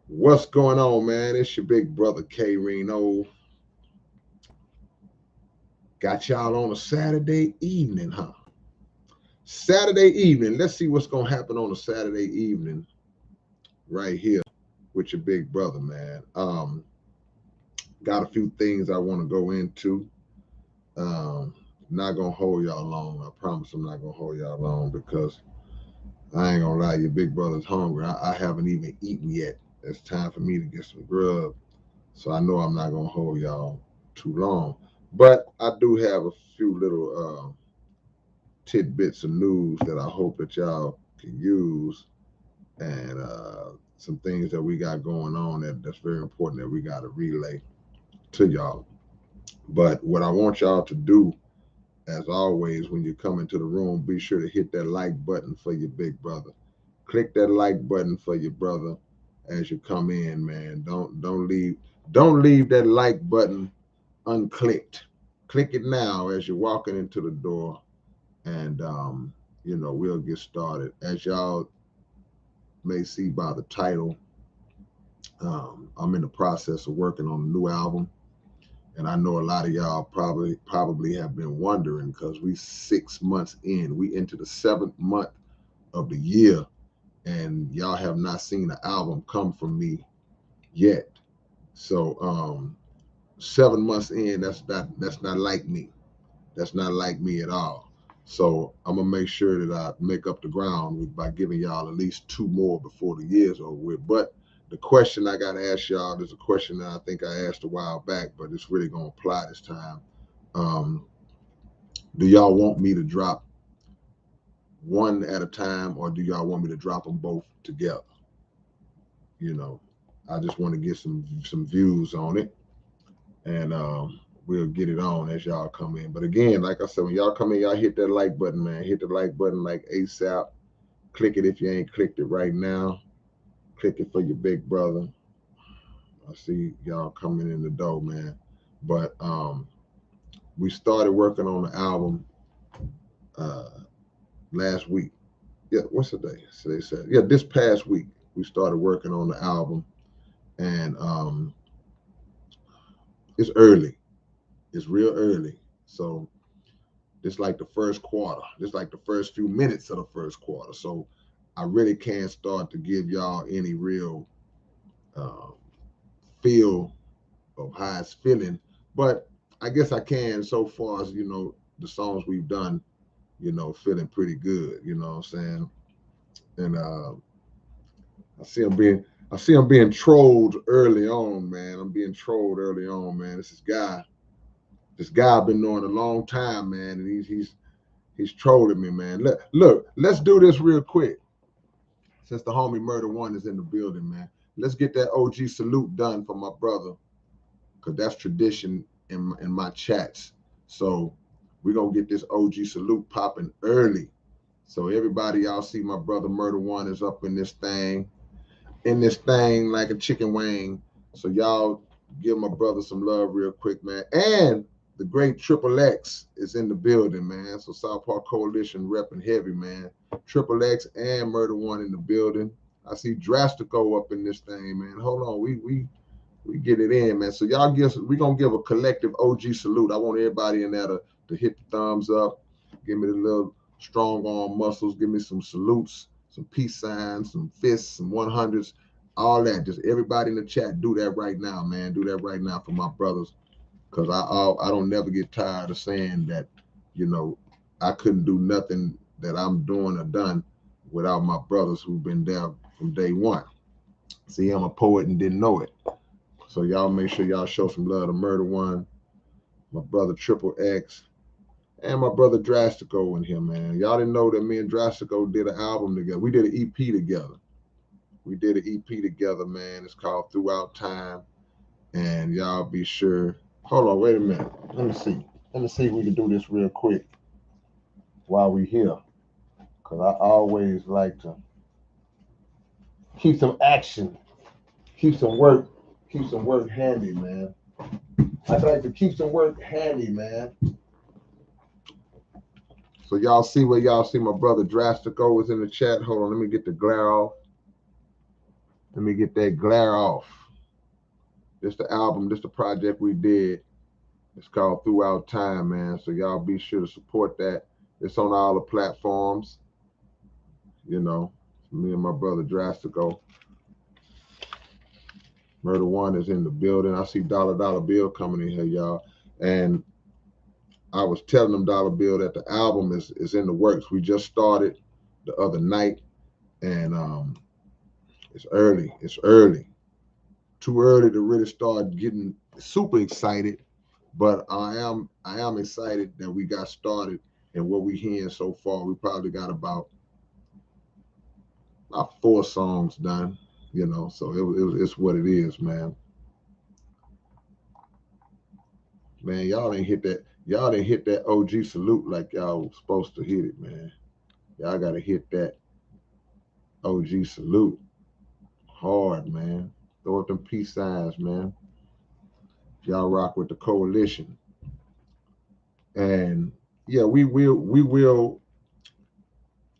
What's going on, man? It's your big brother K-Rino. Got y'all on a Saturday evening, huh? Saturday evening. Let's see what's gonna happen on a Saturday evening right here with your big brother, man. Got a few things I want to go into. Um, Not gonna hold y'all long. I promise I'm not gonna hold y'all long because I ain't gonna lie, your big brother's hungry. I haven't even eaten yet. It's time for me to get some grub. So I know I'm not gonna hold y'all too long, but I do have a few little tidbits of news that I hope that y'all can use, and some things that we got going on that's very important that we got to relay to y'all. But what I want y'all to do, as always, when you come into the room, be sure to hit that like button for your big brother. Click that like button for your brother as you come in, man. Don't leave that like button unclicked. Click it now as you're walking into the door, and we'll get started. As y'all may see by the title, I'm in the process of working on a new album, and I know a lot of y'all probably have been wondering because we 6 months in, we into the seventh month of the year, and y'all have not seen an album come from me yet. So 7 months in, that's not like me. That's not like me at all. So I'm gonna make sure that I make up the ground by giving y'all at least two more before the year's over with. But the question I gotta ask y'all is a question that I think I asked a while back, but it's really gonna apply this time. Um, do y'all want me to drop one at a time, or do y'all want me to drop them both together? You know, I just want to get some views on it, and we'll get it on as y'all come in. But again, like I said, when y'all come in, y'all hit that like button, man. Hit the like button like ASAP. Click it if you ain't clicked it right now. Click it for your big brother. I see y'all coming in the door, man. But we started working on the album uh, last week. Yeah, what's the day? So they said, yeah, this past week we started working on the album, and it's early. It's real early. So this like the first quarter. This like the first few minutes of the first quarter. So I really can't start to give y'all any real uh, feel of how it's feeling. But I guess I can so far as the songs we've done, feeling pretty good. You know what I'm saying? And I see I'm being I see I'm being trolled early on, man. I'm being trolled early on, man. This guy I've been knowing a long time, man, and he's trolling me, man. Look, let's do this real quick. Since the homie Murder One is in the building, man, let's get that OG salute done for my brother, cause that's tradition in my chats. So we're gonna get this OG salute popping early. So everybody, y'all see my brother Murder One is up in this thing like a chicken wing. So y'all give my brother some love real quick, man. And the great Triple X is in the building, man. So South Park Coalition repping heavy, man. Triple X and Murder One in the building. I see Drastico up in this thing, man. Hold on, we get it in, man. So y'all we gonna give a collective OG salute. I want everybody in there to hit the thumbs up, give me the little strong arm muscles, give me some salutes, some peace signs, some fists, some 100s, all that. Just everybody in the chat, do that right now, man. Do that right now for my brothers, cause I don't never get tired of saying that, you know, I couldn't do nothing that I'm doing or done without my brothers who've been there from day one. See, I'm a poet and didn't know it. So y'all make sure y'all show some love to Murder One, my brother Triple X, and my brother Drastico in here, man. Y'all didn't know that me and Drastico did an album together. We did an EP together. We did an EP together, man. It's called Throughout Time. And y'all be sure. Hold on, wait a minute. Let me see. Let me see if we can do this real quick while we here. Cause I always like to keep some action, keep some work handy, man. I like to keep some work handy, man. So y'all see where y'all see my brother Drastico was in the chat. Hold on, let me get the glare off. Let me get that glare off. This the album, this the project we did. It's called Throughout Time, man. So y'all be sure to support that. It's on all the platforms. You know, me and my brother Drastico. Murder One is in the building. I see Dollar Bill coming in here, y'all. And I was telling them, Dollar Bill, that the album is in the works. We just started the other night, and it's early. It's early. Too early to really start getting super excited, but I am excited that we got started. And what we hearing so far, we probably got about 4 songs done. You know, so it's what it is, man. Man, y'all didn't hit that. Y'all didn't hit that OG salute like y'all was supposed to hit it, man. Y'all gotta hit that OG salute hard, man. Throw up them peace signs, man. Y'all rock with the coalition. And yeah, we will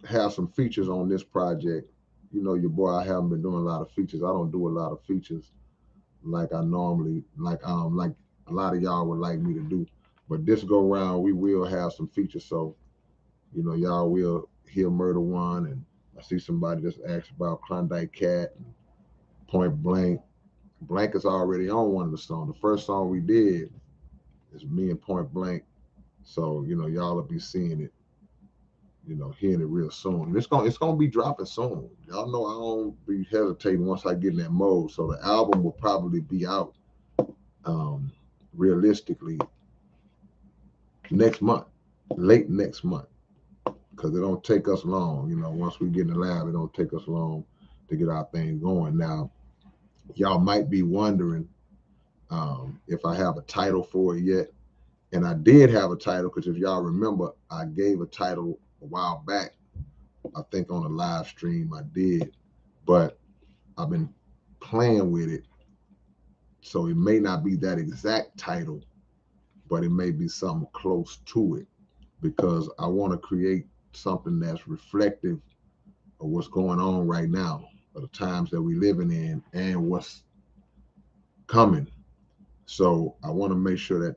have some features on this project. You know, your boy, I haven't been doing a lot of features. I don't do a lot of features like I normally like a lot of y'all would like me to do. But this go round, we will have some features. So, you know, y'all will hear Murder One, and I see somebody just asked about Klondike Cat, and Point Blank. Blank is already on one of the songs. The first song we did is me and Point Blank. So, you know, y'all will be seeing it, you know, hearing it real soon. It's gonna be dropping soon. Y'all know I don't be hesitating once I get in that mode. So the album will probably be out realistically next month, late next month. Because it don't take us long, you know. Once we get in the lab, it don't take us long to get our thing going. Now, y'all might be wondering if I have a title for it yet. And I did have a title, because if y'all remember, I gave a title a while back. I think on a live stream I did, but I've been playing with it. So it may not be that exact title, but it may be something close to it, because I want to create something that's reflective of what's going on right now, of the times that we're living in and what's coming. So I want to make sure that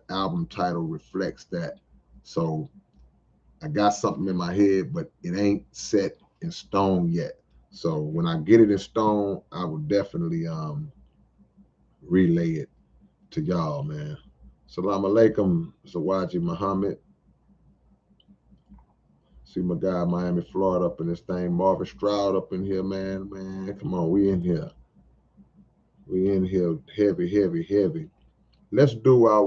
album title reflects that. So I got something in my head, but it ain't set in stone yet. So when I get it in stone, I will definitely relay it to y'all, man. Salam alaikum, Zawaji Muhammad. See my guy Miami, Florida up in this thing. Marvin Stroud up in here, man. Man, come on, we in here. We in here heavy, heavy, heavy. Let's do our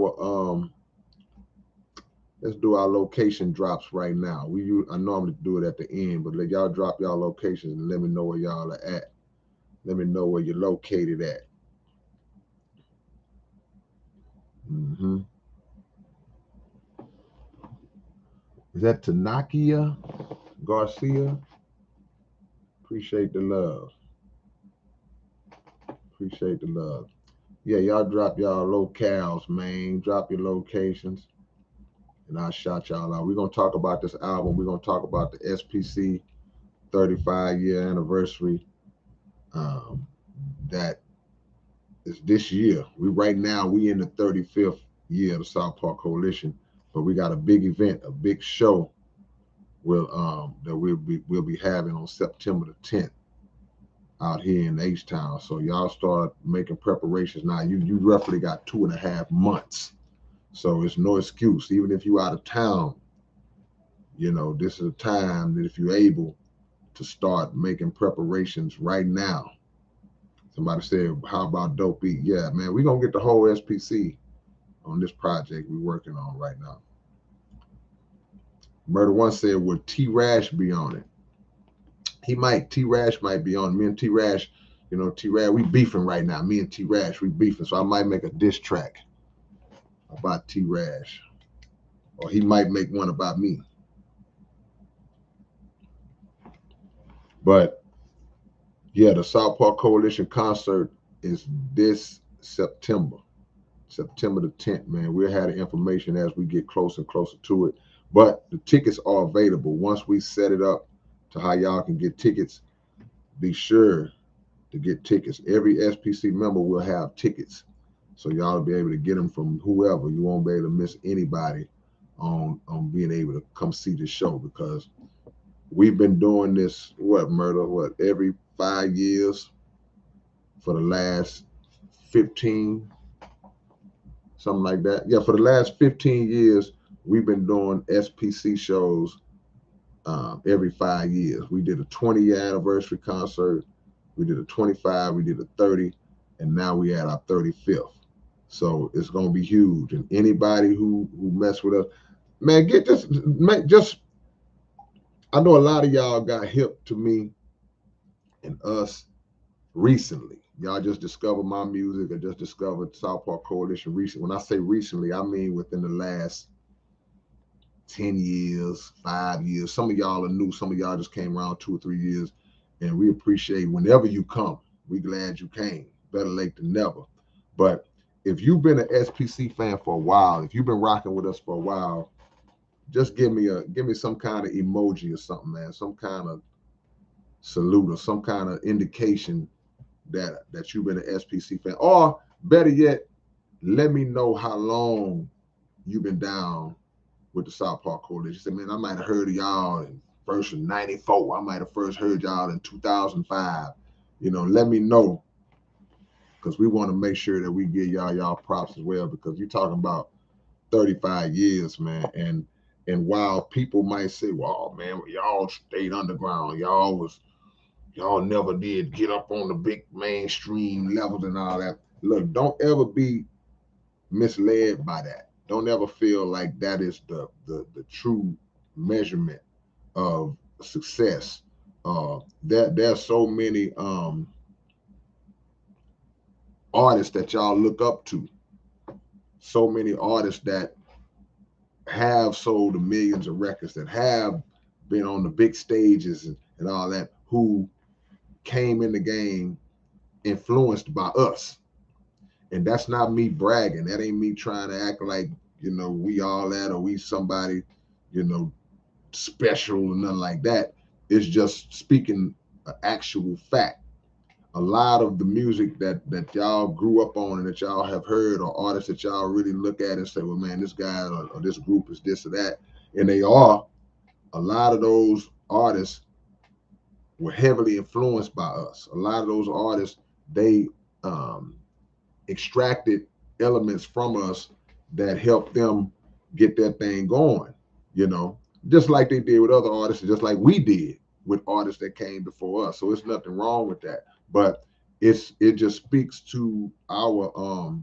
location drops right now. I normally do it at the end, but let y'all drop y'all locations and let me know where y'all are at. Let me know where you're located at. Is that Tanakia Garcia? Appreciate the love. Appreciate the love. Yeah, y'all drop y'all locales, man. Drop your locations, and I'll shout y'all out. We're going to talk about this album. We're going to talk about the SPC 35-year anniversary. That is this year. Right now, we in the 35th year of the South Park Coalition, but we got a big event, a big show that we'll be having on September the 10th out here in H-Town. So y'all start making preparations now. You roughly got 2.5 months. So it's no excuse. Even if you out of town, you know, this is a time that if you're able to start making preparations right now. Somebody said, how about Dope Beat? Yeah, man, we're going to get the whole SPC on this project we're working on right now. Murder One said, would T-Rash be on it? He might. T-Rash might be on. Me and T-Rash, you know, T-Rash, we beefing right now. Me and T-Rash, we beefing. So I might make a diss track about T-Rash. Or he might make one about me. But yeah, the South Park Coalition concert is this September the 10th, man. We'll have the information as we get closer and closer to it. But the tickets are available. Once we set it up to how y'all can get tickets, be sure to to get tickets. Every SPC member will have tickets. So y'all will be able to get them from whoever. You won't be able to miss anybody on being able to come see the show, because we've been doing this, every 5 years for the last 15, something like that. Yeah, for the last 15 years, we've been doing SPC shows every 5 years. We did a 20-year anniversary concert. We did a 25, we did a 30, and now we at our 35th. So it's gonna be huge. And anybody who mess with us, man, get this, man, just, I know a lot of y'all got hip to me and us recently. Y'all just discovered my music or just discovered South Park Coalition recently. When I say recently, I mean within the last 10 years, 5 years. Some of y'all are new. Some of y'all just came around 2 or 3 years. And we appreciate whenever you come. We glad you came. Better late than never. But if you've been an SPC fan for a while, if you've been rocking with us for a while, just give me some kind of emoji or something, man. Some kind of salute or some kind of indication that you've been an SPC fan. Or better yet, let me know how long you've been down with the South Park Coalition. Say, man, I might have heard of y'all first in '94. I might have first heard y'all in 2005. Let me know, because we want to make sure that we give y'all props as well, because you're talking about 35 years, man. And while people might say, well, man, y'all stayed underground, y'all never did get up on the big mainstream levels and all that. Look, don't ever be misled by that. Don't ever feel like that is the true measurement of success. There's so many artists that y'all look up to. So many artists that have sold millions of records, that have been on the big stages and all that, who came in the game influenced by us. And that's not me bragging. That ain't me trying to act like, we all that, or we somebody, special or nothing like that. It's just speaking an actual fact. A lot of the music that y'all grew up on and that y'all have heard, or artists that y'all really look at and say, well, man, this guy or this group is this or that. And they are. A lot of those artists were heavily influenced by us. A lot of those artists, they extracted elements from us that helped them get that thing going, just like they did with other artists, just like we did with artists that came before us. So it's nothing wrong with that. But it just speaks to our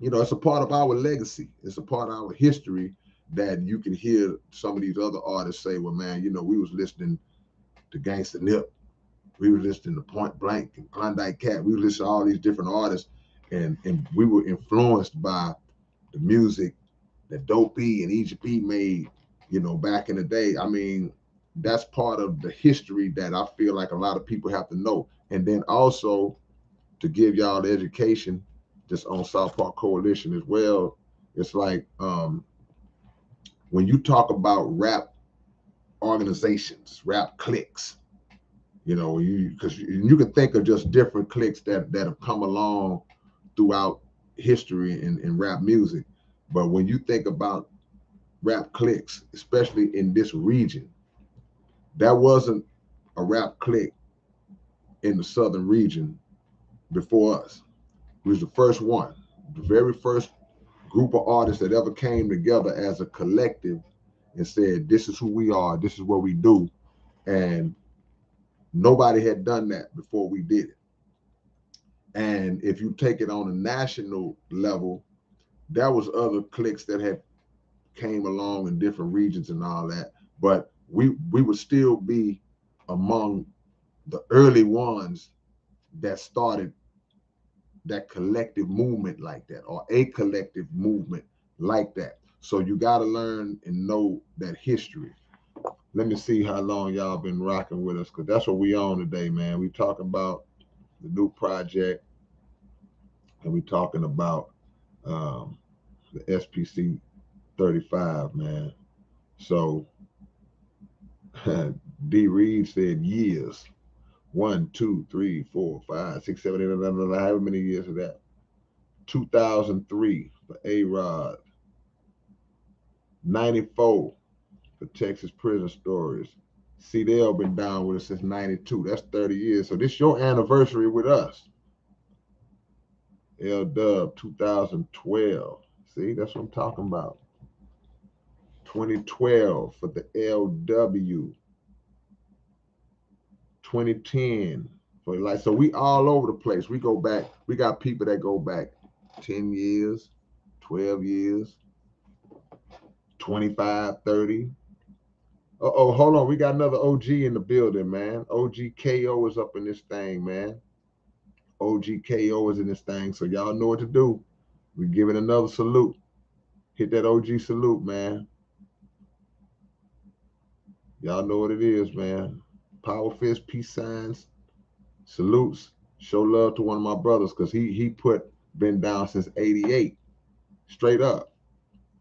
it's a part of our legacy. It's a part of our history that you can hear some of these other artists say, well, man, we was listening to Gangsta Nip. We were listening to Point Blank and Klondike Cat. We were listening to all these different artists, and we were influenced by the music that Dope E and Egypt E made, back in the day. I mean, that's part of the history that I feel like a lot of people have to know. And then also to give y'all the education just on South Park Coalition as well. It's like when you talk about rap organizations, rap cliques, because you can think of just different cliques that have come along throughout history in rap music. But when you think about rap cliques, especially in this region, that wasn't a rap clique in the southern region before us. We was the first one, the very first group of artists that ever came together as a collective and said, this is who we are, this is what we do. And nobody had done that before we did it. And if you take it on a national level, there was other cliques that had came along in different regions and all that, but we would still be among the early ones that started that collective movement like that, or a collective movement like that. So you got to learn and know that history. Let me see how long y'all been rocking with us, because that's what we on today, man. We talking about the new project, and we talking about the SPC 35, man. So D. Reed said years. 1, 2, 3, 4, 5, 6, 7, 8, 9, 9, however many years of that. 2003 for A-Rod. 94 for Texas Prison Stories. CDL been down with us since 92. That's 30 years. So this your anniversary with us. L-Dub 2012. See, that's what I'm talking about. 2012 for the LW. 2010 for like, so we all over the place. We go back, we got people that go back 10 years, 12 years, 25, 30. Uh-oh, hold on. We got another OG in the building, man. OGKO is up in this thing, man. OGKO is in this thing, so y'all know what to do. We're giving another salute. Hit that OG salute, man. Y'all know what it is, man. Power fist, peace signs, salutes. Show love to one of my brothers because he been down since 88, straight up.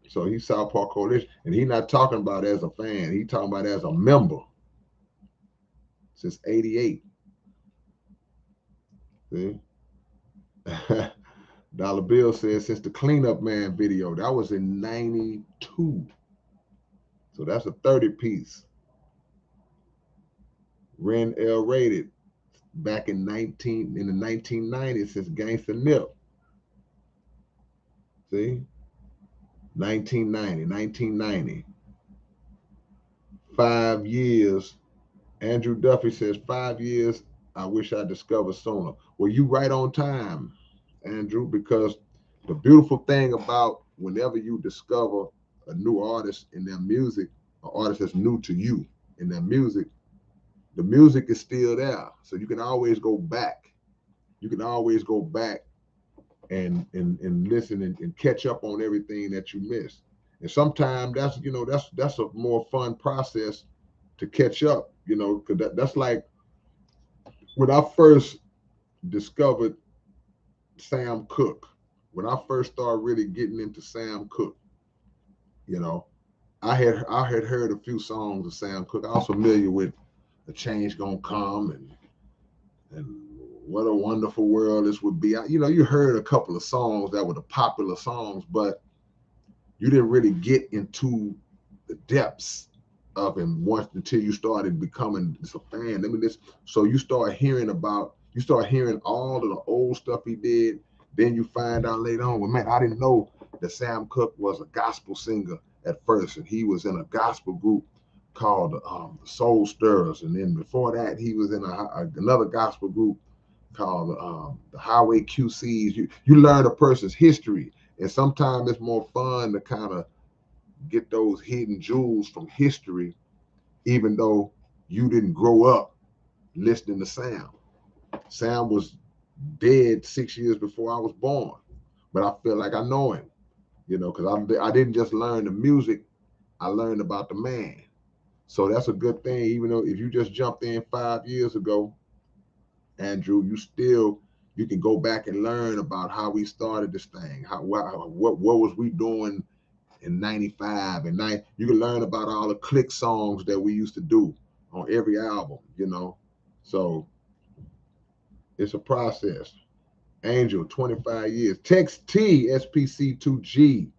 So he's South Park Coalition, and he not talking about as a fan. He talking about as a member since 88. See? Dollar Bill says since the Cleanup Man video, that was in 92. So that's a 30 piece. Ren L rated back in the 1990s since Gangsta Nip. See? 1990. 5 years. Andrew Duffy says 5 years. I wish I discovered sooner. Well, you right on time, Andrew, because the beautiful thing about whenever you discover a new artist in their music, an artist that's new to you in their music, the music is still there. So you can always go back. You can always go back and listen and catch up on everything that you missed. And sometimes that's a more fun process to catch up, because that's like when I first discovered Sam Cooke. When I first started really getting into Sam Cooke, I had heard a few songs of Sam Cooke. I was familiar with "A Change Gonna Come" and "What a Wonderful World This Would Be." You heard a couple of songs that were the popular songs, but you didn't really get into the depths of him until you started becoming a fan. So you start hearing all of the old stuff he did. Then you find out later on, well, man, I didn't know that Sam Cooke was a gospel singer at first, and he was in a gospel group called the Soul Stirrers, and then before that, he was in another gospel group called the Highway QCs. You learn a person's history, and sometimes it's more fun to kind of get those hidden jewels from history, even though you didn't grow up listening to Sam. Sam was dead 6 years before I was born, but I feel like I know him, because I didn't just learn the music, I learned about the man. So that's a good thing, even though if you just jumped in 5 years ago, Andrew, you can go back and learn about how we started this thing, what was we doing in 95 and 9. You can learn about all the click songs that we used to do on every album, So it's a process. Angel, 25 years. Text T, SPC 2G,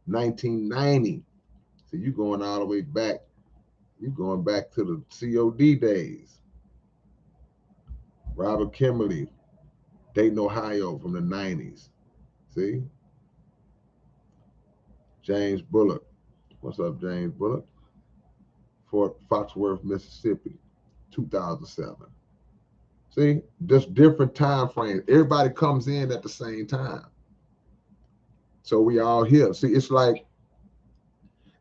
1990. So you going all the way back. You going back to the COD days. Robert Kimberly, Dayton, Ohio from the 90s. See? James Bullock. What's up, James Bullock? Fort Foxworth, Mississippi, 2007. See, just different time frames. Everybody comes in at the same time. So we all here. See, it's like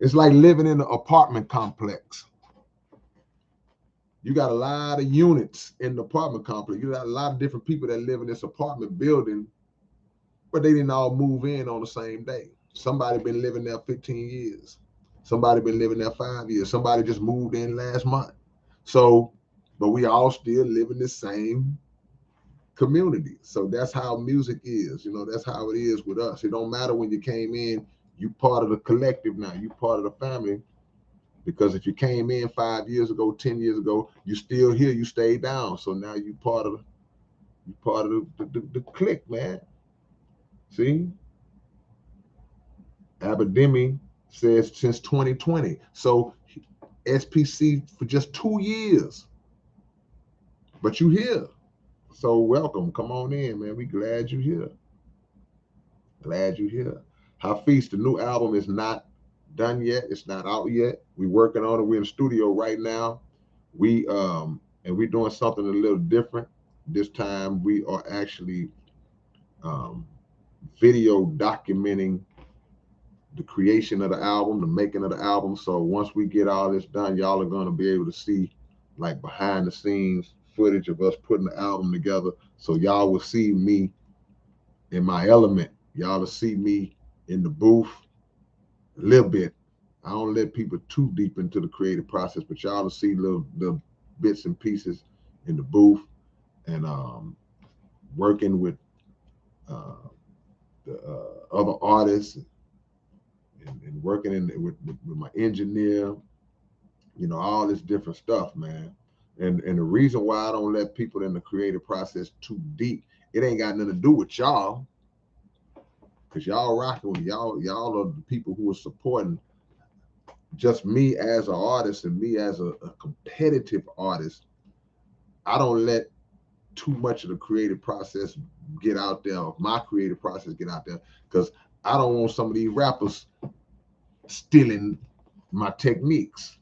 living in an apartment complex. You got a lot of units in the apartment complex. You got a lot of different people that live in this apartment building, but they didn't all move in on the same day. Somebody been living there 15 years. Somebody been living there 5 years. Somebody just moved in last month. So, but we all still live in the same community. So that's how music is. That's how it is with us. It don't matter when you came in. You part of the collective now. You part of the family. Because if you came in 5 years ago, 10 years ago, you still here, you stayed down. So now you part of the clique, man. See? Abademi says since 2020. So SPC for just 2 years. But you here. So welcome. Come on in, man. We glad you here. Glad you here. Hafiz, the new album is not done yet. It's not out yet. We're working on it. We're in the studio right now. And we're doing something a little different. This time we are actually video documenting the creation of the album, the making of the album. So once we get all this done, y'all are going to be able to see like behind the scenes footage of us putting the album together. So y'all will see me in my element. Y'all will see me in the booth a little bit. I don't let people too deep into the creative process, but y'all will see little bits and pieces in the booth and working with the other artists and working with my engineer, you know, all this different stuff, man. And the reason why I don't let people in the creative process too deep, it ain't got nothing to do with y'all, because y'all rocking with y'all are the people who are supporting just me as an artist and me as a competitive artist. I don't let too much of the creative process get out there, my creative process get out there, because I don't want some of these rappers stealing my techniques.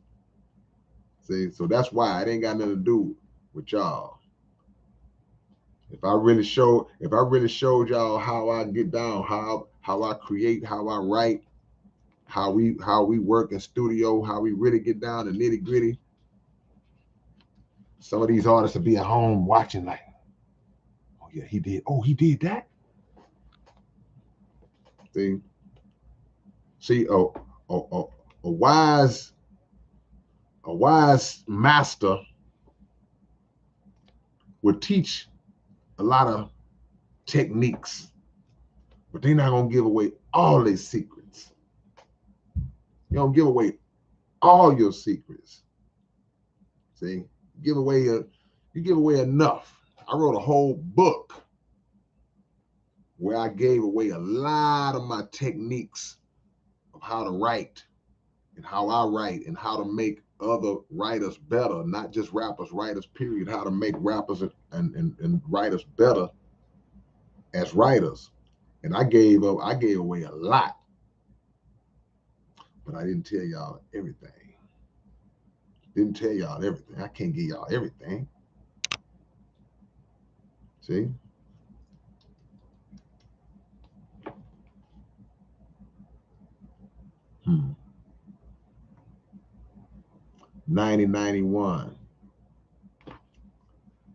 See, so that's why it ain't got nothing to do with y'all. If I really showed y'all how I get down, how I create, how I write, how we work in studio, how we really get down to nitty gritty, some of these artists will be at home watching like, oh yeah, he did. Oh, he did that. See, a wise master would teach a lot of techniques, but they're not gonna give away all their secrets. You don't give away all your secrets. See, you give away enough. I wrote a whole book where I gave away a lot of my techniques of how to write and how I write and how to make other writers better, not just rappers, writers, period, how to make rappers and writers better as writers. And I gave away a lot, but I didn't tell y'all everything. I can't give y'all everything. See? Hmm. 9091.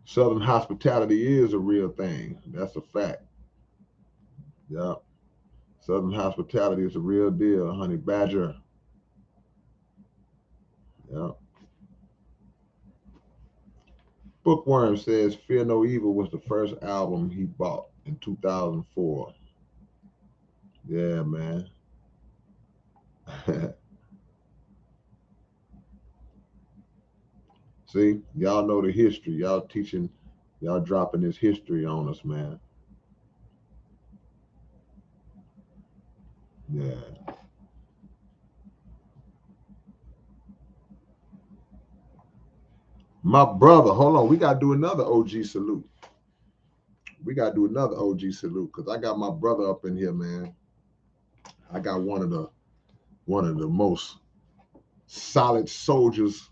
Southern hospitality is a real thing. That's a fact. Yeah. Southern hospitality is a real deal, Honey Badger. Yeah. Bookworm says Fear No Evil was the first album he bought in 2004. Yeah, man. See, y'all know the history. Y'all dropping this history on us, man. Yeah. My brother, hold on. We got to do another OG salute. Because I got my brother up in here, man. I got one of the most solid soldiers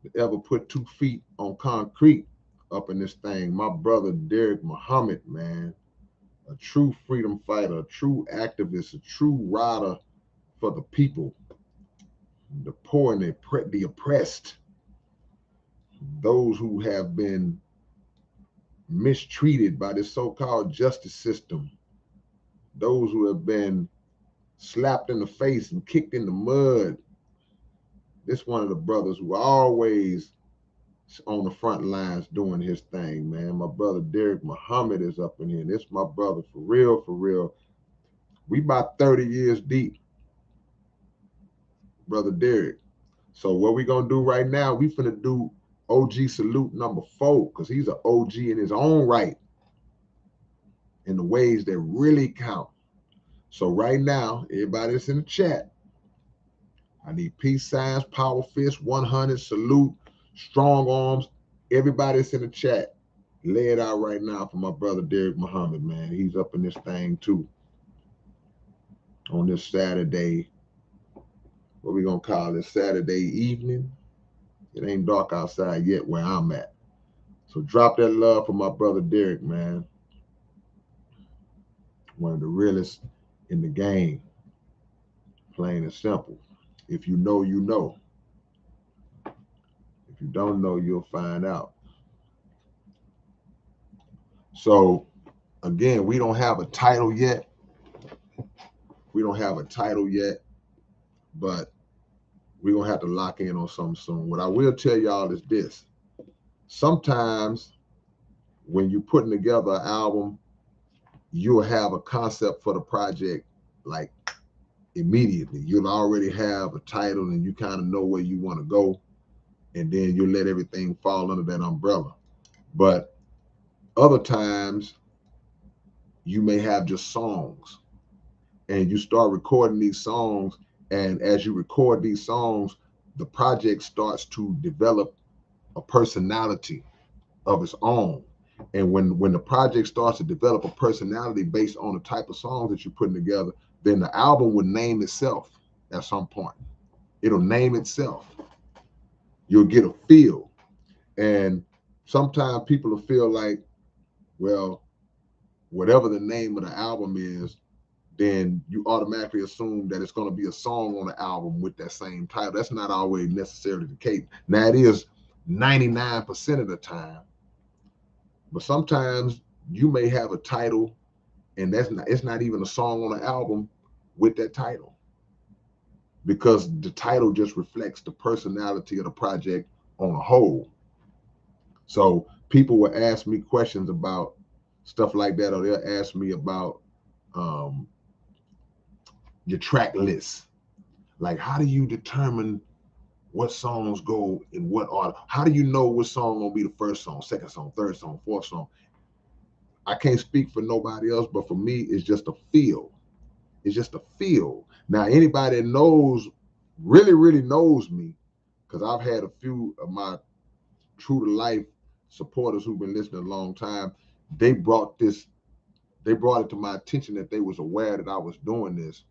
to ever put 2 feet on concrete up in this thing. My brother Derek Muhammad, man, a true freedom fighter, a true activist, a true rider for the people, the poor and the oppressed, those who have been mistreated by this so-called justice system, those who have been slapped in the face and kicked in the mud. This one of the brothers who always on the front lines doing his thing, man. My brother Derek Muhammad is up in here. This my brother for real, for real. We about 30 years deep, brother Derek. So what we gonna do right now, we finna do OG Salute number 4, because he's an OG in his own right, in the ways that really count. So right now, everybody that's in the chat, I need peace signs, power fist, 100, salute, strong arms. Everybody that's in the chat, lay it out right now for my brother Derek Muhammad, man. He's up in this thing too on this Saturday. What we gonna call this, Saturday evening? It ain't dark outside yet where I'm at. So drop that love for my brother Derek, man. One of the realest in the game. Plain and simple. If you know, you know. If you don't know, you'll find out. So again, we don't have a title yet. We don't have a title yet, but we're gonna have to lock in on something soon. What I will tell y'all is this. Sometimes when you're putting together an album, you'll have a concept for the project like immediately. You'll already have a title and you kind of know where you want to go, and then you let everything fall under that umbrella. But other times you may have just songs, and you start recording these songs, and as you record these songs, the project starts to develop a personality of its own. And when the project starts to develop a personality based on the type of songs that you're putting together, then the album would name itself at some point. It'll name itself. You'll get a feel. And sometimes people will feel like, well, whatever the name of the album is, then you automatically assume that it's going to be a song on the album with that same title. That's not always necessarily the case. Now, it is 99% of the time, but sometimes you may have a title and it's not even a song on the album with that title, because the title just reflects the personality of the project on a whole. So people will ask me questions about stuff like that, or they'll ask me about your track list. Like, how do you determine what songs go in what order? How do you know what song gonna be the first song, second song, third song, fourth song? I can't speak for nobody else, but for me, it's just a feel. It's just a feel. Now, anybody that knows, really, really knows me, because I've had a few of my true to life supporters who've been listening a long time. They brought it to my attention that they was aware that I was doing this.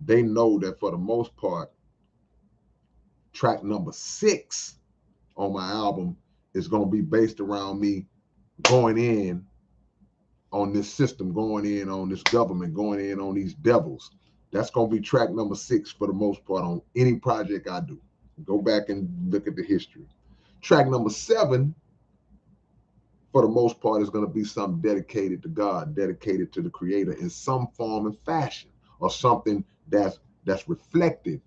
They know that for the most part, track number 6 on my album is going to be based around me going in on this system, going in on this government, going in on these devils. That's going to be track number 6 for the most part on any project I do. Go back and look at the history. Track number 7, for the most part, is going to be something dedicated to God, dedicated to the creator in some form and fashion, or something that's reflective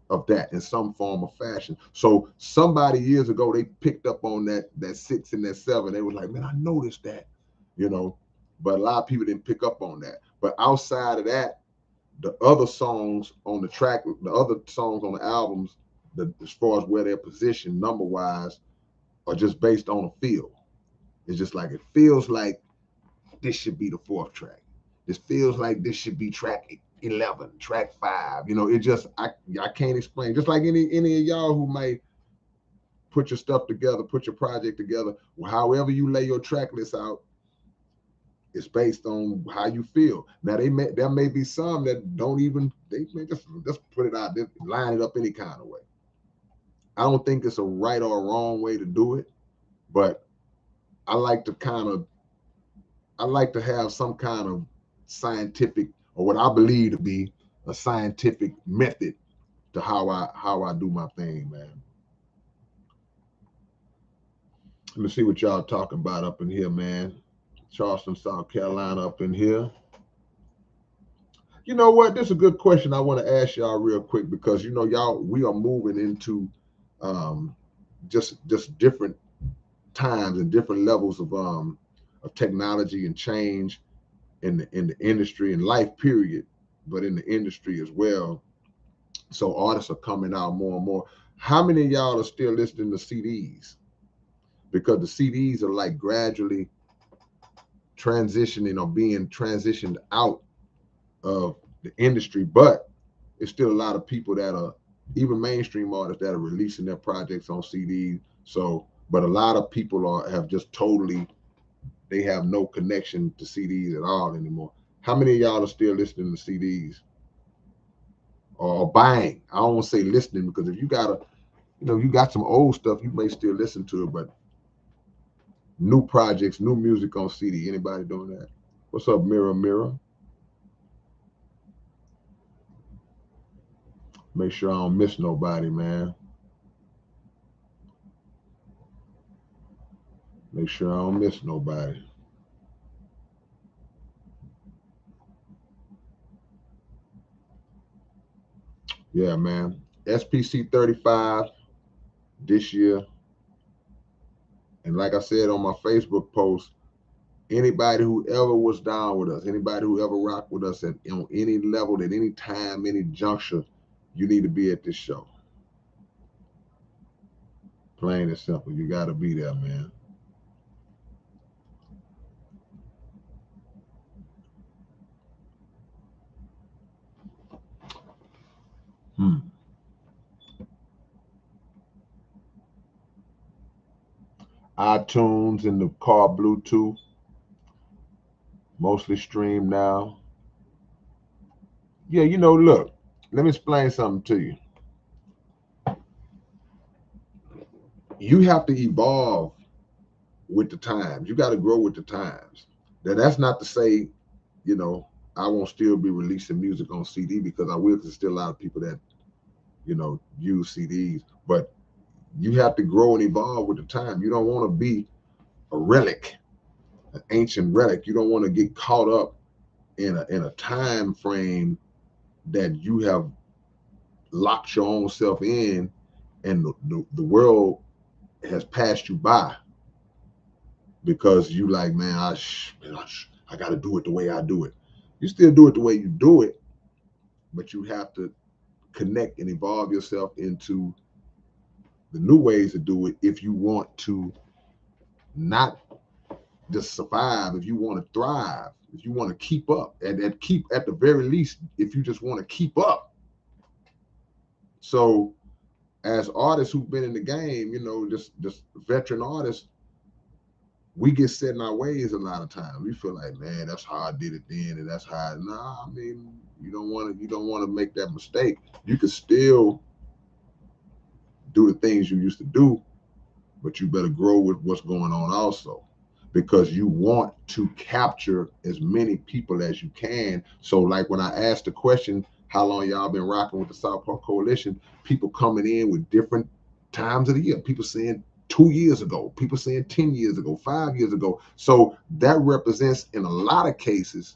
of that in some form or fashion. So somebody years ago, they picked up on that 6 and that 7. They were like, man, I noticed that, but a lot of people didn't pick up on that. But outside of that, the other songs on the track, the other songs on the albums, as far as where they're positioned number wise, are just based on a feel. It's just like, it feels like this should be the 4th track. This feels like this should be track 11, track 5. It just, I can't explain. Just like any of y'all who might put your stuff together, put your project together, however you lay your track list out, it's based on how you feel. Now, there may be some that don't even, they may just put it out there, line it up any kind of way. I don't think it's a right or a wrong way to do it, but I like to have some kind of scientific, or what I believe to be a scientific method to how I do my thing, man. Let me see what y'all talking about up in here, man. Charleston, South Carolina up in here. You know what? This is a good question I want to ask y'all real quick, because y'all, we are moving into just different times and different levels of technology and change in the industry and life period, but in the industry as well. So artists are coming out more and more. How many of y'all are still listening to CDs? Because the CDs are like gradually transitioning or being transitioned out of the industry, but it's still a lot of people that are, even mainstream artists, that are releasing their projects on CDs. So, but a lot of people have just totally, they have no connection to CDs at all anymore. How many of y'all are still listening to CDs or buying? I don't want to say listening, because if you got a, you got some old stuff, you may still listen to it, but new projects, new music on CD. Anybody doing that? What's up, Mirror Mirror? Make sure I don't miss nobody, man. Make sure I don't miss nobody. Yeah, man. SPC 35 this year. And like I said on my Facebook post, anybody who ever was down with us, anybody who ever rocked with us on any level, at any time, any juncture, you need to be at this show. Plain and simple. You got to be there, man. iTunes and the car Bluetooth, mostly streamed now. Yeah, look, let me explain something to you. You have to evolve with the times. You got to grow with the times. Now, that's not to say, I won't still be releasing music on CD, because I will, because there's still a lot of people that, use CDs. But you have to grow and evolve with the time. You don't want to be a relic, an ancient relic. You don't want to get caught up in a time frame that you have locked your own self in, and the world has passed you by, because you like, man, I got to do it the way I do it. You still do it the way you do it, but you have to connect and evolve yourself into the new ways to do it if you want to not just survive, if you want to thrive, if you want to keep up, and keep, at the very least, if you just want to keep up. So as artists who've been in the game, just veteran artists, we get set in our ways a lot of times. We feel like, man, that's how I did it then, and that's how. Nah, I mean, you don't want to make that mistake. You can still do the things you used to do, but you better grow with what's going on also, because you want to capture as many people as you can. So like when I asked the question, how long y'all been rocking with the South Park Coalition, people coming in with different times of the year. People saying 2 years ago, people saying 10 years ago, 5 years ago. So that represents, in a lot of cases,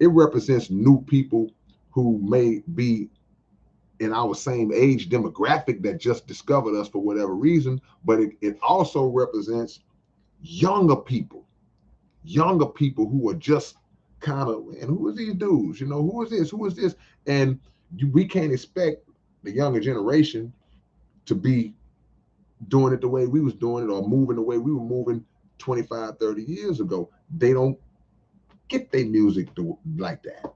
it represents new people who may be in our same age demographic that just discovered us for whatever reason, but it also represents younger people who are just kind of, and who are these dudes? Who is this? Who is this? And we can't expect the younger generation to be doing it the way we was doing it, or moving the way we were moving 25, 30 years ago. They don't get their music like that.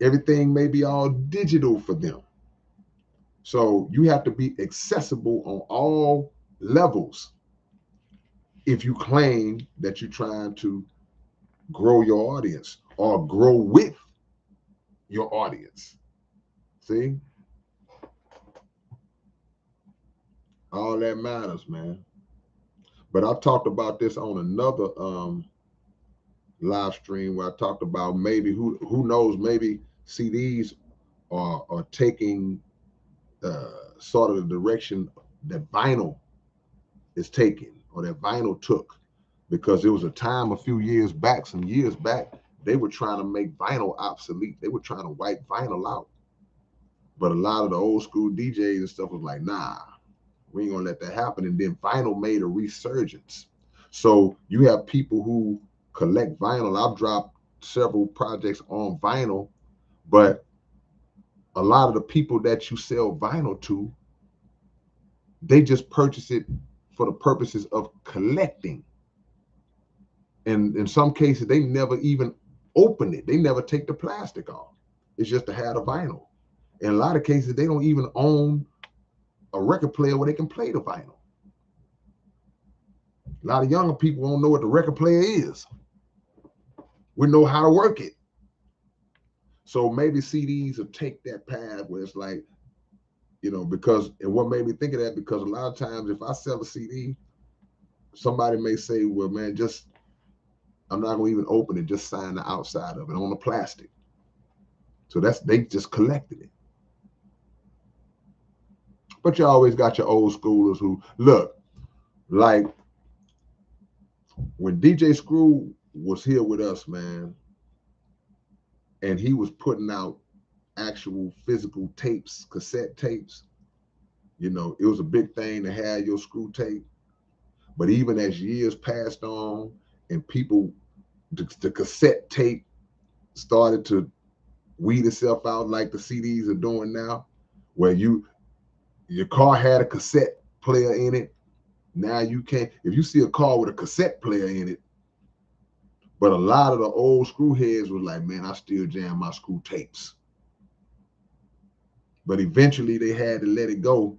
Everything may be all digital for them. So you have to be accessible on all levels if you claim that you're trying to grow your audience or grow with your audience. See? All that matters, man. But I've talked about this on another live stream, where I talked about, maybe, who knows, maybe CDs are taking sort of the direction that vinyl is taking, or that vinyl took, because there was a time a few years back, some years back, they were trying to make vinyl obsolete. They were trying to wipe vinyl out. But a lot of the old school DJs and stuff was like, nah, we ain't gonna let that happen. And then vinyl made a resurgence. So you have people who collect vinyl. I've dropped several projects on vinyl, but a lot of the people that you sell vinyl to They just purchase it for the purposes of collecting. And in some cases, they never even open it. They never take the plastic off. It's just to have the vinyl. In a lot of cases, they don't even own a record player where they can play the vinyl. A lot of younger people don't know what the record player is. We know how to work it. So maybe CDs will take that path where it's like, you know, because, and what made me think of that, because a lot of times if I sell a CD, somebody may say, well, man, just, I'm not going to even open it, just sign the outside of it on the plastic. So that's, they just collected it. But you always got your old schoolers who, look, like when DJ Screw was here with us, man, and he was putting out actual physical tapes, cassette tapes, you know, it was a big thing to have your Screw tape. But even as years passed on and people, the cassette tape started to weed itself out like the CDs are doing now, where your car had a cassette player in it. Now you can't, if you see a car with a cassette player in it, but a lot of the old Screw heads was like, man, I still jam my Screw tapes. But eventually they had to let it go.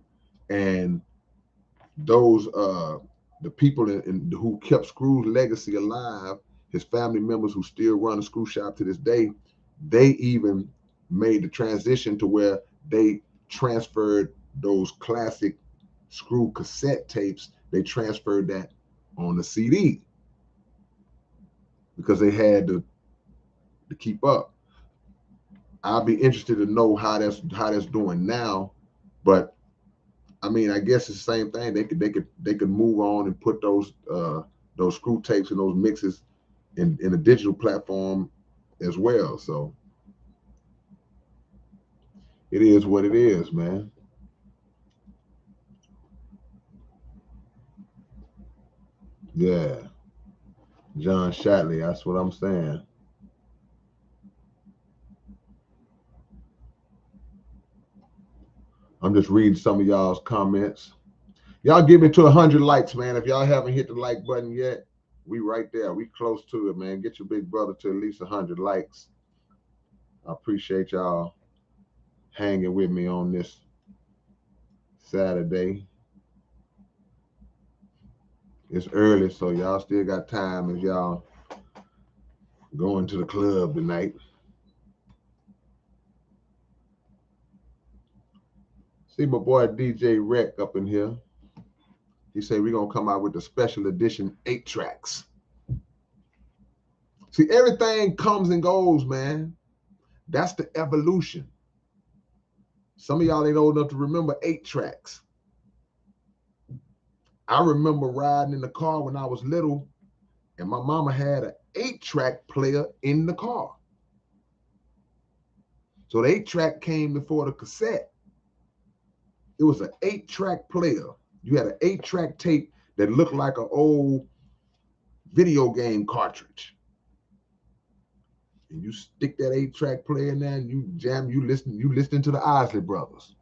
And those, the people who kept Screw's legacy alive, his family members who still run a Screw shop to this day, they even made the transition to where they transferred those classic Screw cassette tapes, they transferred that on the CD because they had to keep up. I'll be interested to know how that's doing now, but I mean, I guess it's the same thing. They could move on and put those Screw tapes and those mixes in a digital platform as well. So it is what it is, man. Yeah, John Shatley. That's what I'm saying. I'm just reading some of y'all's comments. Y'all give me to 100 likes, man. If y'all haven't hit the like button yet, we right there. We close to it, man. Get your big brother to at least 100 likes. I appreciate y'all hanging with me on this Saturday. It's early, so y'all still got time as y'all going to the club tonight. See my boy DJ Rec up in here. He said we're gonna come out with the special edition 8 tracks. See, everything comes and goes, man. That's the evolution. Some of y'all ain't old enough to remember 8 tracks. I remember riding in the car when I was little, and my mama had an 8-track player in the car. So the 8-track came before the cassette. It was an 8-track player. You had an 8-track tape that looked like an old video game cartridge. And you stick that 8-track player in there and you jam, you listen to the Isley Brothers.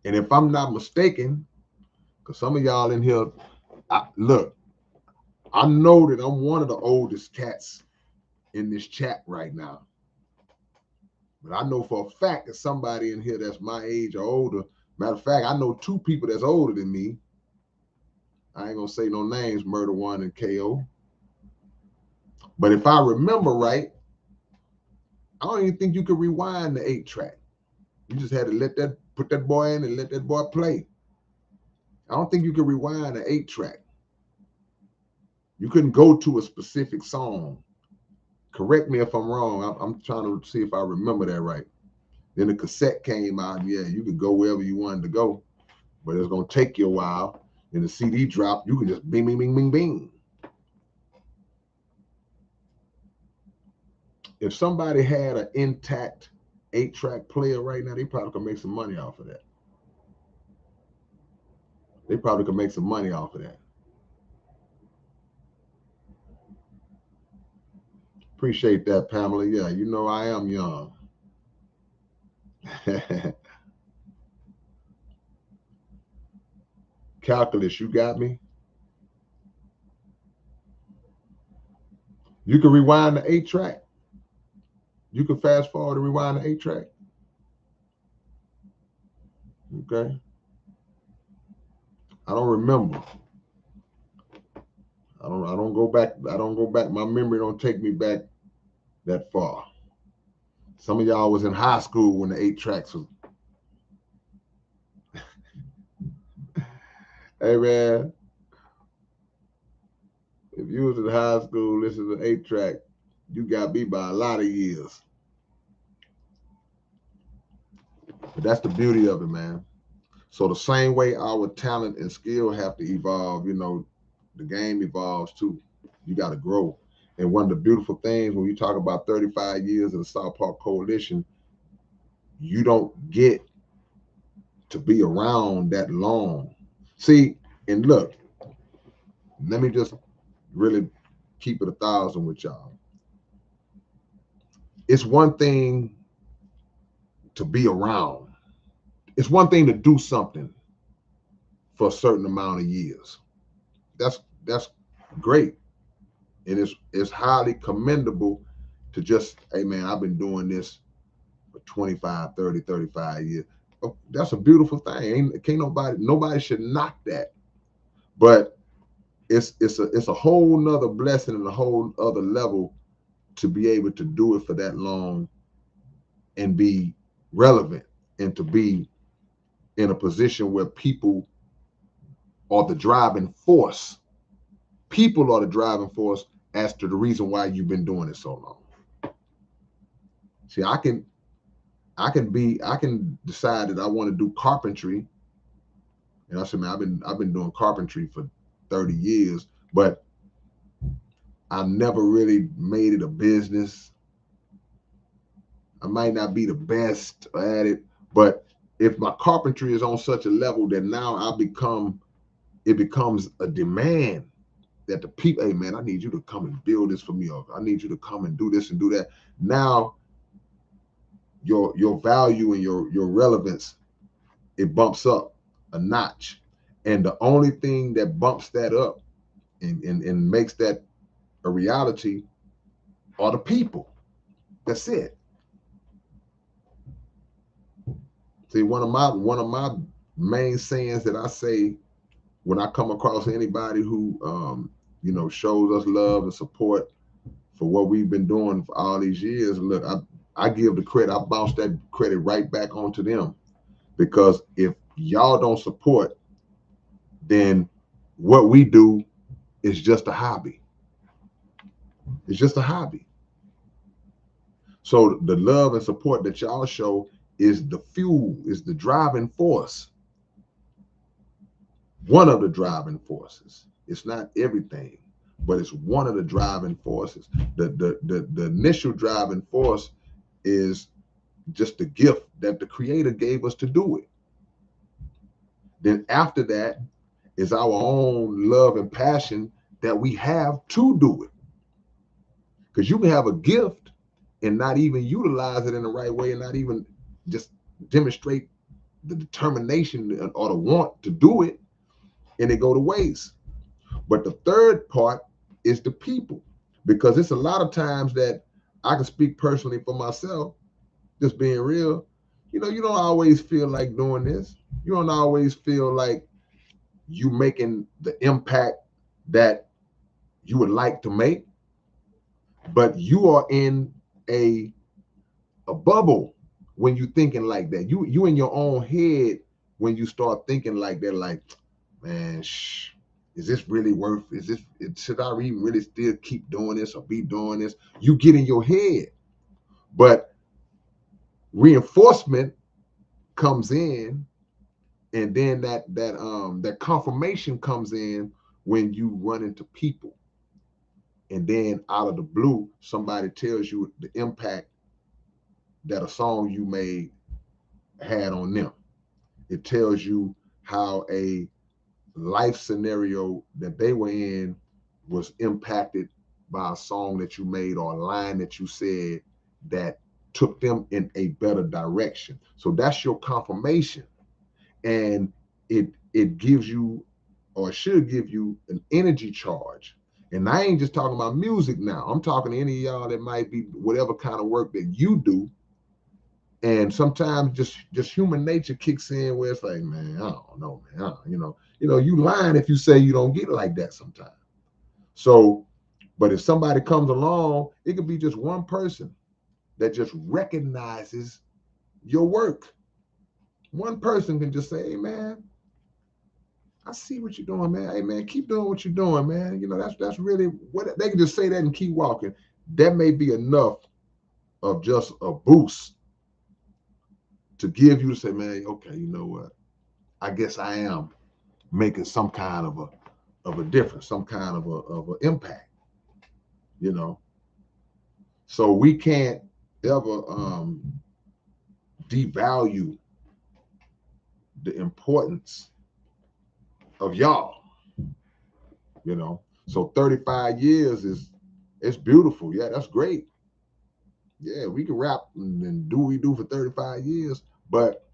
And if I'm not mistaken, because some of y'all in here, look, I know that I'm one of the oldest cats in this chat right now. But I know for a fact that somebody in here that's my age or older. Matter of fact, I know 2 people that's older than me. I ain't gonna say no names, Murder One and KO. But if I remember right, I don't even think you could rewind the 8-track. You just had to put that boy in and let that boy play. I don't think you could rewind an 8-track. You couldn't go to a specific song. Correct me if I'm wrong. I'm trying to see if I remember that right. Then the cassette came out. Yeah, you could go wherever you wanted to go, but it's gonna take you a while. And the CD dropped. You could just bing, bing, bing, bing, bing. If somebody had an intact 8-track player right now, they probably could make some money off of that. They probably could make some money off of that. Appreciate that, Pamela. Yeah, you know I am young. Calculus, you got me? You can rewind the 8-track. You can fast forward and rewind the 8-track. Okay. I don't remember. I don't go back. I don't go back. My memory don't take me back that far. Some of y'all was in high school when the 8-tracks was. Hey man, if you was in high school listening to 8-track, you got me by a lot of years. But that's the beauty of it, man. So the same way our talent and skill have to evolve, you know, the game evolves too. You got to grow. And one of the beautiful things when you talk about 35 years of the South Park Coalition, you don't get to be around that long. See, and look, let me just really keep it 1,000 with y'all. It's one thing to be around. It's one thing to do something for a certain amount of years. That's great. And it's highly commendable to just, hey man, I've been doing this for 25, 30, 35 years. Oh, that's a beautiful thing. Can't nobody should knock that. But it's a whole nother blessing and a whole other level to be able to do it for that long and be relevant and to be in a position where people are the driving force. People are the driving force as to the reason why you've been doing it so long. See, I can decide that I want to do carpentry. And I said, man, I've been doing carpentry for 30 years, but I never really made it a business. I might not be the best at it, but if my carpentry is on such a level that now it becomes a demand that the people, hey man, I need you to come and build this for me, or I need you to come and do this and do that. Now your value and your relevance, it bumps up a notch. And the only thing that bumps that up and makes that a reality are the people. That's it. See, one of my main sayings that I say when I come across anybody who you know, shows us love and support for what we've been doing for all these years, look, I give the credit, I bounce that credit right back onto them. Because if y'all don't support, then what we do is just a hobby. It's just a hobby. So the love and support that y'all show is the fuel, is the driving force. One of the driving forces. It's not everything, but it's one of the driving forces. The initial driving force is just the gift that the Creator gave us to do it. Then after that is our own love and passion that we have to do it. Because you can have a gift and not even utilize it in the right way and not even just demonstrate the determination or the want to do it, and it go to waste. But the third part is the people, because it's a lot of times that I can speak personally for myself, just being real. You know, you don't always feel like doing this. You don't always feel like you making the impact that you would like to make, but you are in a bubble when you thinking like that. You in your own head when you start thinking like that, like, man, is this really worth, should I even really still keep doing this or be doing this? You get in your head. But reinforcement comes in, and then that confirmation comes in when you run into people. And then out of the blue, somebody tells you the impact that a song you made had on them. It tells you how a life scenario that they were in was impacted by a song that you made or a line that you said that took them in a better direction. So that's your confirmation. And it gives you or it should give you an energy charge. And I ain't just talking about music now. I'm talking to any of y'all that might be whatever kind of work that you do. And sometimes just human nature kicks in where it's like, man, I don't know, man. You lying if you say you don't get like that sometimes. So, but if somebody comes along, it could be just one person that just recognizes your work. One person can just say, hey man, I see what you're doing, man. Hey man, keep doing what you're doing, man. That's really what they can just say that and keep walking. That may be enough of just a boost to give you to say, man, okay, you know what? I guess I am making some kind of a difference, some kind of an impact, you know. So we can't ever devalue the importance of y'all, you know. So 35 years it's beautiful. Yeah, that's great. Yeah, we can rap and do what we do for 35 years, but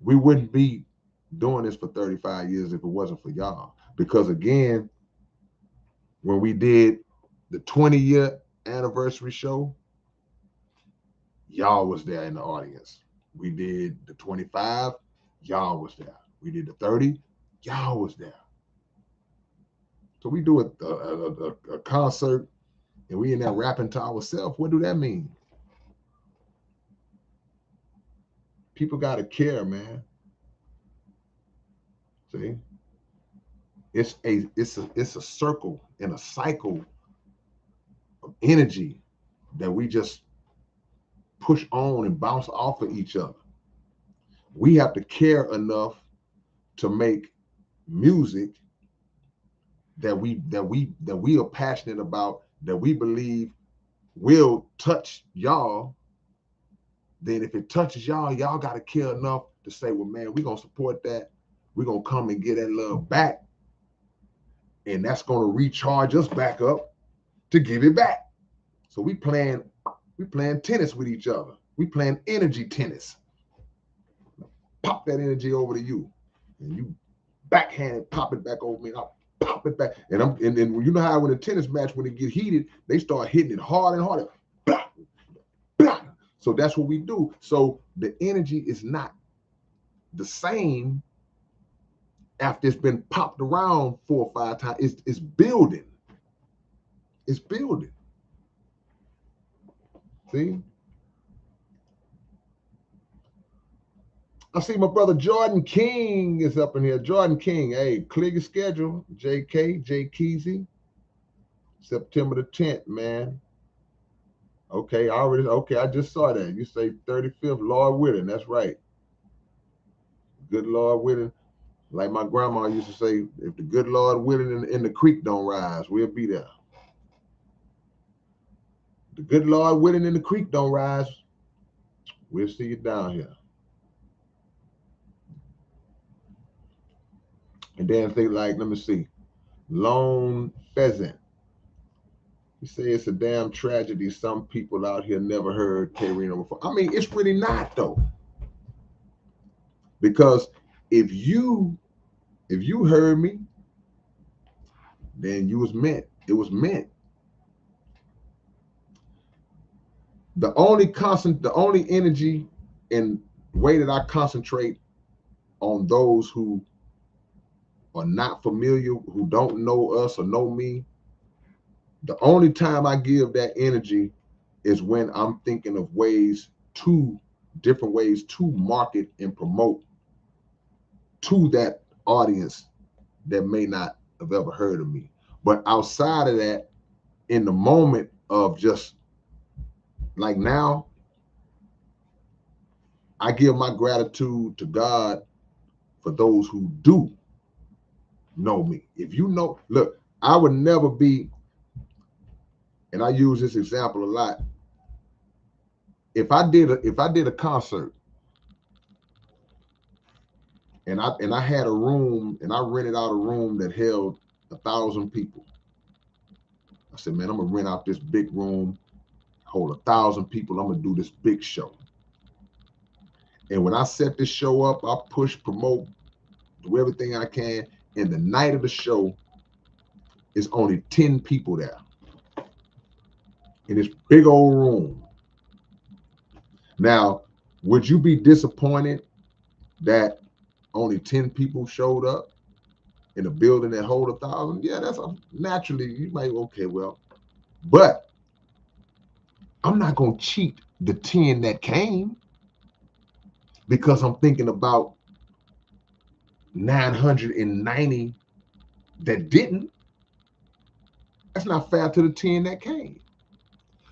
we wouldn't be doing this for 35 years if it wasn't for y'all. Because again, when we did the 20-year anniversary show, y'all was there in the audience. We did the 25, y'all was there. We did the 30, y'all was there. So we do a concert and we in there rapping to ourselves. What do that mean? People got to care, man. See, it's a circle and a cycle of energy that we just push on and bounce off of each other. We have to care enough to make music that we are passionate about, that we believe will touch y'all. Then if it touches y'all, y'all got to care enough to say, well, man, we're going to support that. We're going to come and get that love back. And that's going to recharge us back up to give it back. So we playing tennis with each other. We playing energy tennis. Pop that energy over to you. And you backhand it, pop it back over me. And I'll pop it back. And then you know how when a tennis match, when it get heated, they start hitting it hard and harder. Blah, blah. So that's what we do. So the energy is not the same after it's been popped around 4 or 5 times. It's building. It's building. See? I see my brother Jordan King is up in here. Jordan King, hey, clear your schedule. JK, J Keezy, September the 10th, man. Okay, I just saw that. You say 35th, Lord willing. That's right. Good Lord willing. Like my grandma used to say, if the good Lord willing and the creek don't rise, we'll be there. The good Lord willing and the creek don't rise, we'll see you down here. And then think like, let me see, Lone Pheasant. You say it's a damn tragedy. Some people out here never heard K-Rino before. I mean, it's really not though. Because if you heard me, then you was meant. It was meant. The only energy and way that I concentrate on those who are not familiar, who don't know us or know me, the only time I give that energy is when I'm thinking of different ways to market and promote to that audience that may not have ever heard of me. But outside of that, in the moment of just like now, I give my gratitude to God for those who do know me. If you know, look, I would never be, and I use this example a lot. If I did a concert and I had a room and I rented out a room that held 1,000 people, I said, man, I'm gonna rent out this big room, hold 1,000 people. I'm gonna do this big show. And when I set this show up, I push, promote, do everything I can. and the night of the show is only 10 people there in this big old room. Now, would you be disappointed that only 10 people showed up in a building that hold 1,000? Yeah, that's naturally, you might, okay, well, but I'm not going to cheat the 10 that came because I'm thinking about 990 that didn't. That's not fair to the 10 that came.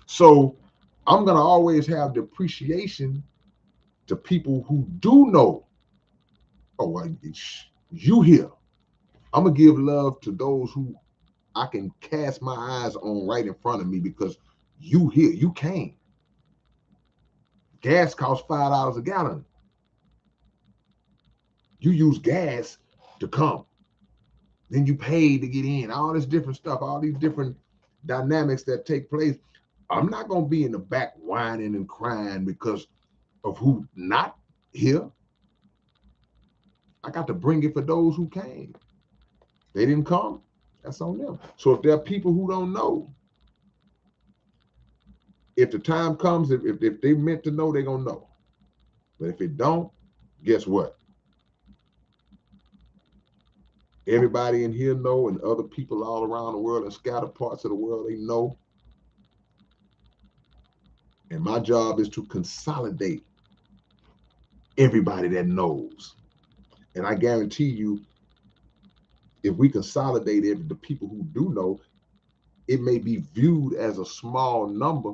So I'm going to always have the appreciation to people who do know, oh, well, you here. I'm going to give love to those who I can cast my eyes on right in front of me because you here, you came. Gas costs $5 a gallon. You use gas to come. Then you pay to get in. All this different stuff, all these different dynamics that take place. I'm not going to be in the back whining and crying because of who not here. I got to bring it for those who came. They didn't come. That's on them. So if there are people who don't know, if the time comes, if they meant to know, they're going to know. But if it don't, guess what? Everybody in here know, and other people all around the world and scattered parts of the world, they know. And my job is to consolidate everybody that knows. And I guarantee you, if we consolidate the people who do know, it may be viewed as a small number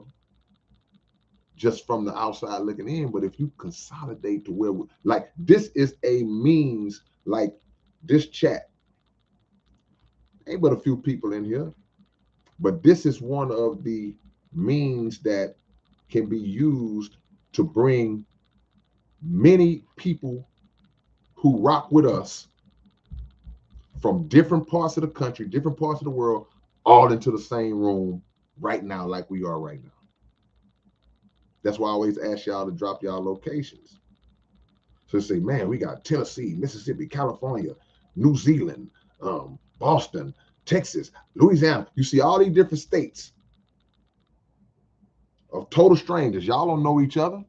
just from the outside looking in. But if you consolidate to where, like, this is a means, like this chat, ain't but a few people in here, but this is one of the means that can be used to bring many people who rock with us from different parts of the country, different parts of the world, all into the same room right now, like we are right now. That's why I always ask y'all to drop y'all locations. So say, man, we got Tennessee, Mississippi, California, New Zealand, Boston, Texas, Louisiana. You see all these different states of total strangers. Y'all don't know each other.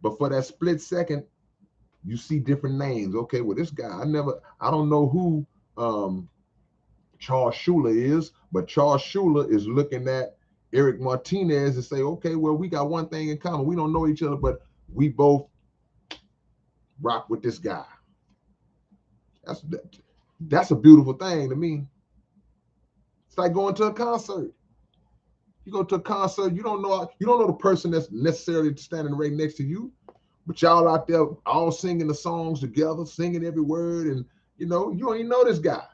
But for that split second, you see different names. Okay, well, this guy, I don't know who Charles Schuler is, but Charles Schuler is looking at Eric Martinez and say, okay, well, we got one thing in common. We don't know each other, but we both rock with this guy. That's a beautiful thing to me. It's like going to a concert. You go to a concert, you don't know the person that's necessarily standing right next to you, but y'all out there all singing the songs together, singing every word, and you don't even know this guy.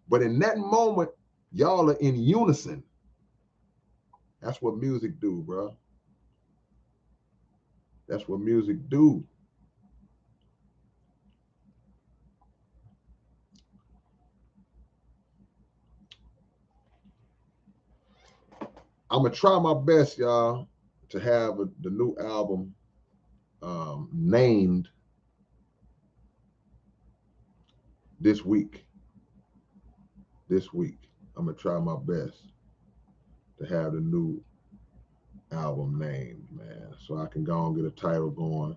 But in that moment, y'all are in unison. That's what music do, bro. That's what music do. I'm gonna try my best, y'all, to have the new album named this week. This week, I'm gonna try my best to have the new album named, man, so I can go and get a title going.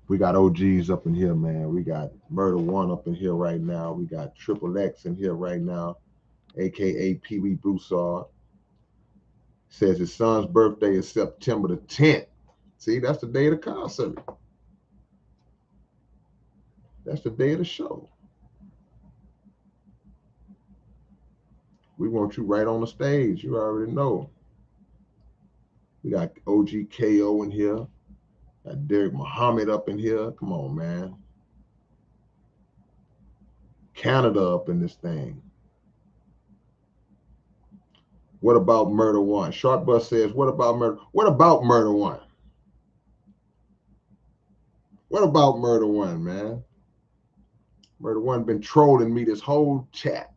We got OGs up in here, man. We got Murder One up in here right now. We got Triple X in here right now, aka Pee Wee Broussard. Says his son's birthday is September the 10th. See, that's the day of the concert. That's the day of the show. We want you right on the stage. You already know. We got OG KO in here. Got Derek Muhammad up in here. Come on, man. Canada up in this thing. What about Murder One? Sharp Bus says, what about Murder? What about Murder One? What about Murder One, man? Murder One been trolling me this whole chat.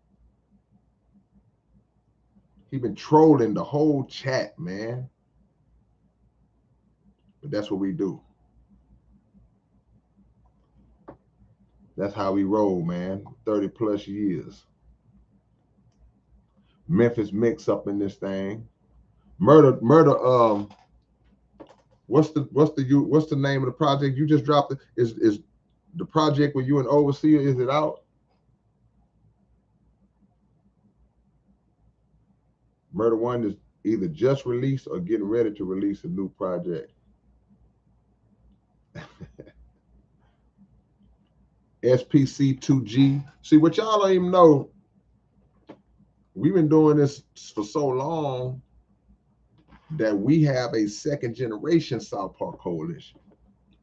He been trolling the whole chat, man. But that's what we do. That's how we roll, man. 30 plus years. Memphis mix up in this thing. Murder. What's the name of the project you just dropped? Is the project with you and Overseer? Is it out? Murder One is either just released or getting ready to release a new project. SPC 2G. See, what y'all don't even know, we've been doing this for so long that we have a second generation South Park coalition,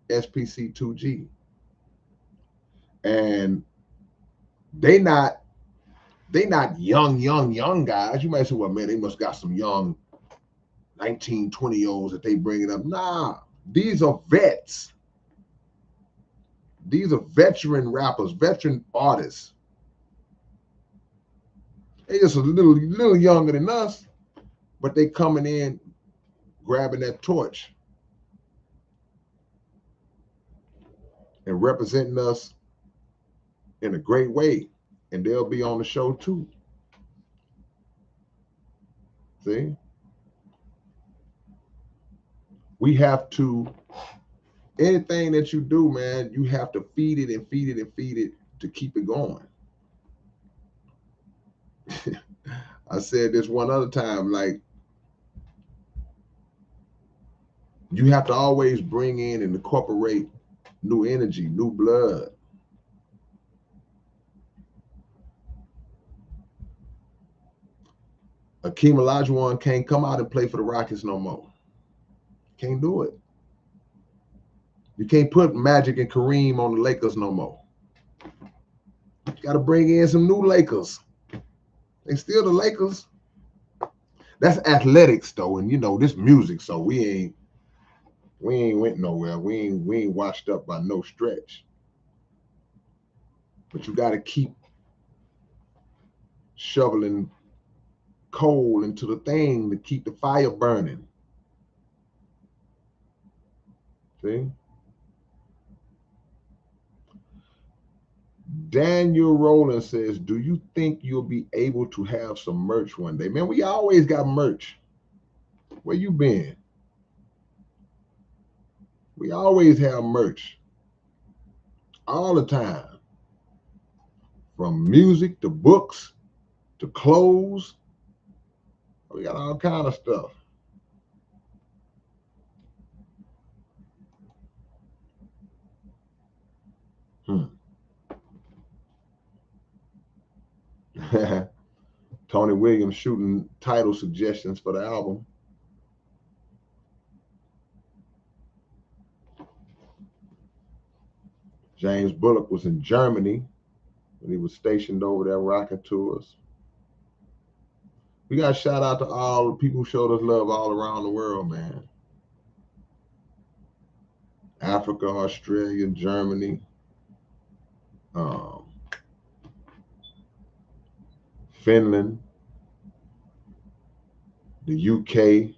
SPC 2G. And they not young guys. You might say, well, man, they must got some young 19, 20-year-olds that they bringing up. Nah, these are vets. These are veteran rappers, veteran artists. They just a little younger than us, but they coming in, grabbing that torch and representing us in a great way. And they'll be on the show too. See? We have to, anything that you do, man, you have to feed it and feed it and feed it to keep it going. I said this one other time, like, you have to always bring in and incorporate new energy, new blood. Akeem Olajuwon can't come out and play for the Rockets no more. Can't do it. You can't put Magic and Kareem on the Lakers no more. You got to bring in some new Lakers. They still the Lakers. That's athletics though, and you know this music, so we ain't went nowhere. We ain't washed up by no stretch. But you got to keep shoveling coal into the thing to keep the fire burning. See? Daniel Rowland says, do you think you'll be able to have some merch one day? Man, we always got merch. Where you been? We always have merch. All the time. From music to books to clothes. We got all kind of stuff. Tony Williams shooting title suggestions for the album. James Bullock was in Germany when he was stationed over there rocking tours. We got to shout out to all the people who showed us love all around the world, man. Africa, Australia, Germany, Finland, the UK,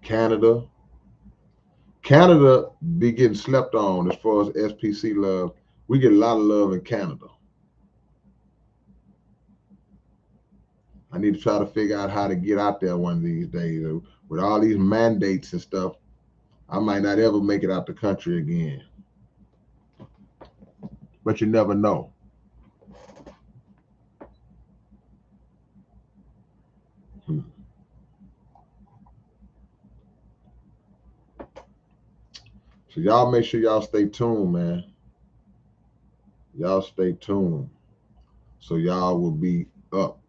Canada. Canada be getting slept on as far as SPC love. We get a lot of love in Canada. I need to try to figure out how to get out there one of these days. With all these mandates and stuff, I might not ever make it out the country again. But you never know. So y'all make sure y'all stay tuned, man. Y'all stay tuned. So y'all will be up.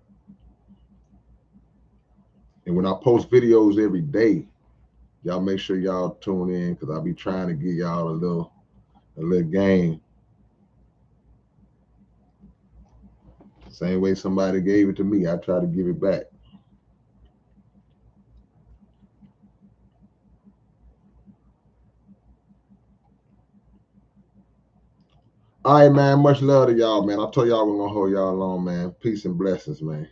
And when I post videos every day, y'all make sure y'all tune in because I'll be trying to give y'all a little game. Same way somebody gave it to me, I try to give it back. All right, man. Much love to y'all, man. I told y'all we're gonna hold y'all along, man. Peace and blessings, man.